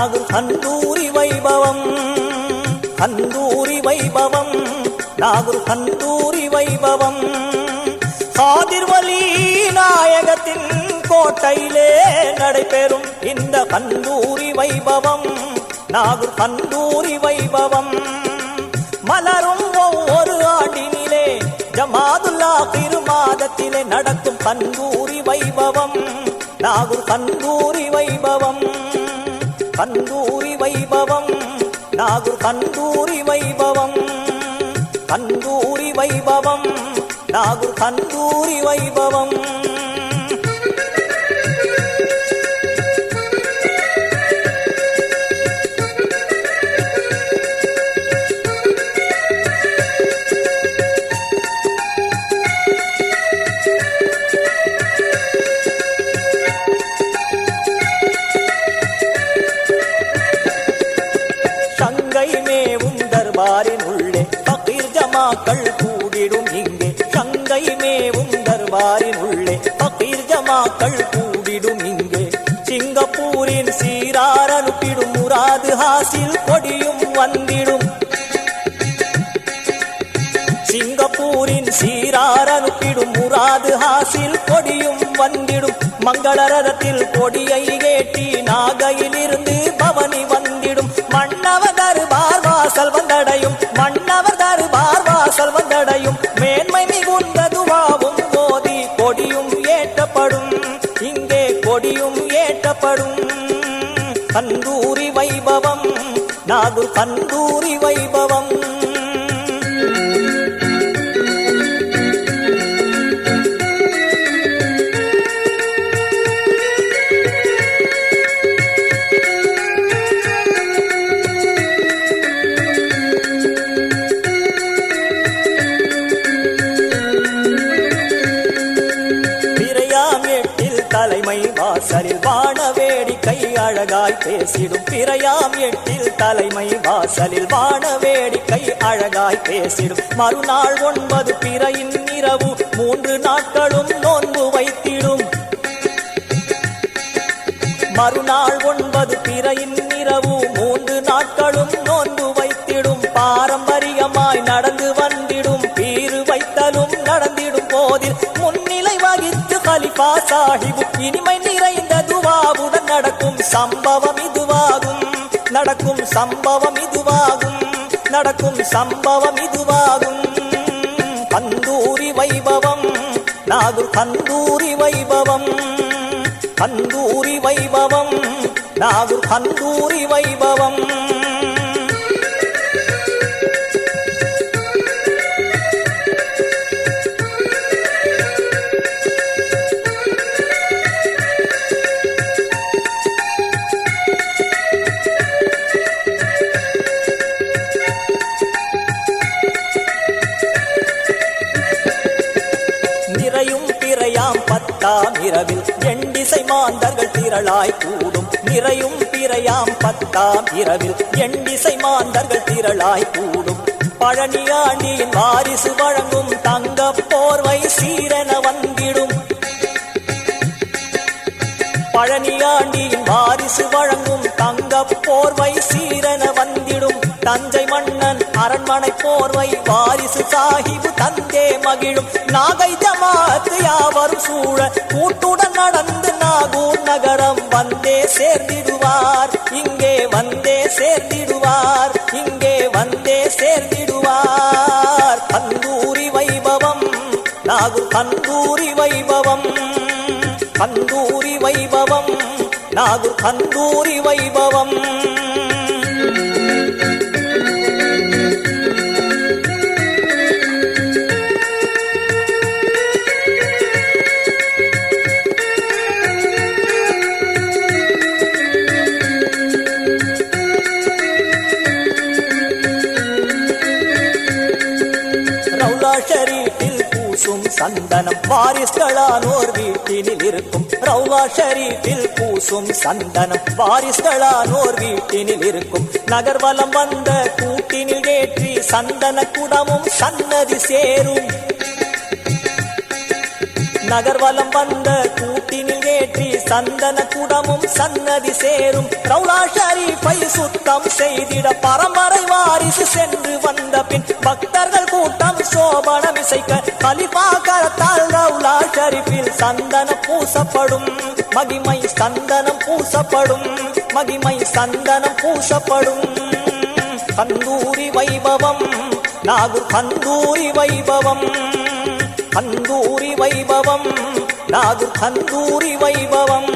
நாகூர் கந்தூரி வைபவம், கந்தூரி வைபவம், நாகூர் கந்தூரி வைபவம். காதிர்வலி நாயகத்தின் கோட்டையிலே நடைபெறும் இந்த கந்தூரி வைபவம், நாகூர் கந்தூரி வைபவம். மலரும் ஒவ்வொரு ஆண்டினிலே ஜமாதுல் ஆகிர் மாதத்திலே நடக்கும் கந்தூரி வைபவம், நாகூர் கந்தூரி வைபவம், கந்தூரி வைபவம், நாகூர் கந்தூரி வைபவம், கந்தூரி வைபவம், நாகூர் கந்தூரி வைபவம். தர்பாரின் உள்ளே ஃபகீர் ஜமாக்கள் கூடிடும் இங்கே, சங்கை மேவும் தர்பாரின் உள்ளே ஃபகீர் ஜமாக்கள் கூடிடும் இங்கே. சிங்கப்பூரின் சீரார் அனுப்பிடும் முராது ஹாசில் கொடியும் வந்திடும், சிங்கப்பூரின் சீரார் அனுப்பிடும் முராது ஹாசில் கொடியும் வந்திடும். மங்களரதத்தில் கொடியை ஏற்றி நாகையிலிருந்து பவனி வந்திடும். மன்னவர் தர்பார் வாசல் வந்தடையும், மன்னவர் தர்பார் வாசல் வந்தடையும். மேன்மை மிகுந்த துவாவும் போதி கொடியும் ஏற்றப்படும், இங்கே கொடியும் ஏற்றப்படும். கந்தூரி வைபவம், நாகூர் கந்தூரி வைபவம். தலைமை வாசலில் வான வேடிக்கை அழகாய் பேசிடும், பிறையாம் எட்டில் தலைமை வாசலில் வான வேடிக்கை அழகாய் பேசிடும். மறுநாள் 9 பிறையின் இரவு 3 நாட்களும் நோன்பு வைத்திடும், மறுநாள் 9 பிறையின் இரவு 3 நாட்களும் நோன்பு வைத்திடும். பாரம்பரியமாய் நடந்து வந்திடும், பீறு வைத்தலும் நடந்திடும் போதில் முன்னிலை வகித்து கலிஃபா சாஹிபு இனிமை நிறைந்த துவாவுடன் நடக்கும் சம்பவம் இதுவாகும், நடக்கும் சம்பவம் இதுவாகும், நடக்கும் சம்பவம் இதுவாகும். கந்தூரி வைபவம், நாகூர் கந்தூரி வைபவம், கந்தூரி வைபவம், நாகூர் கந்தூரி வைபவம். நிறையும் பிறையாம் 10ஆம் இரவில் எண்டிசை மாந்தர்கள் திரளாய் கூடும், நிறையும் பிறையாம் 10ஆம் இரவில் எண்டிசை மாந்தர்கள் திரளாய் கூடும். பழனியாண்டியின் வாரிசு வழங்கும் தங்க போர்வை சீரென வந்திடும், பழனியாண்டியின் வாரிசு வழங்கும் தங்க போர்வை சீரென வந்திடும். தஞ்சை மன்னன் அரண்மனை போர்வை வாரிசு சாஹிபு தந்தே மகிழும். நாகை ஜமாத்து யாவரும் சூழ கூட்டுடன் நடந்து நாகூர் நகரம் வந்தே சேர்ந்திடுவார், இங்கே வந்தே சேர்ந்திடுவார், இங்கே வந்தே சேர்ந்திடுவார். கந்தூரி வைபவம், நாகூர் கந்தூரி வைபவம், கந்தூரி வைபவம், நாகூர் கந்தூரி வைபவம். ரவுலா ஷரீஃபில் பூசும் சந்தனம் வாரிஸ்களானோர் வீட்டினில் இருக்கும், ரவுலா ஷரீஃபில் பூசும் சந்தனம் வாரிஸ்களானோர் வீட்டினில் இருக்கும். நகர்வலம் வந்த கூட்டினில் ஏற்றி சந்தன குடமும் சன்னதி சேரும், நகர்வலம் வந்த கூட்டினில் ஏற்றி சந்தன குடமும் சன்னதி சேரும் ரவுலா ஷரீஃபை சுத்தம் செய்திட பரம்பரை வாரிசு சென்று வந்த பின் பக்தர்கள் கூட்டம் சோபனம் இசைக்க கலிஃபா கரத்தால் ரவுலா ஷரீஃபில் சந்தனம் பூசப்படும் மகிமை சந்தனம் பூசப்படும் மகிமை சந்தனம் பூசப்படும் கந்தூரி வைபவம் நாகூர் கந்தூரி வைபவம் கந்தூரி வைபவம் நாகூர் கந்தூரி வைபவம்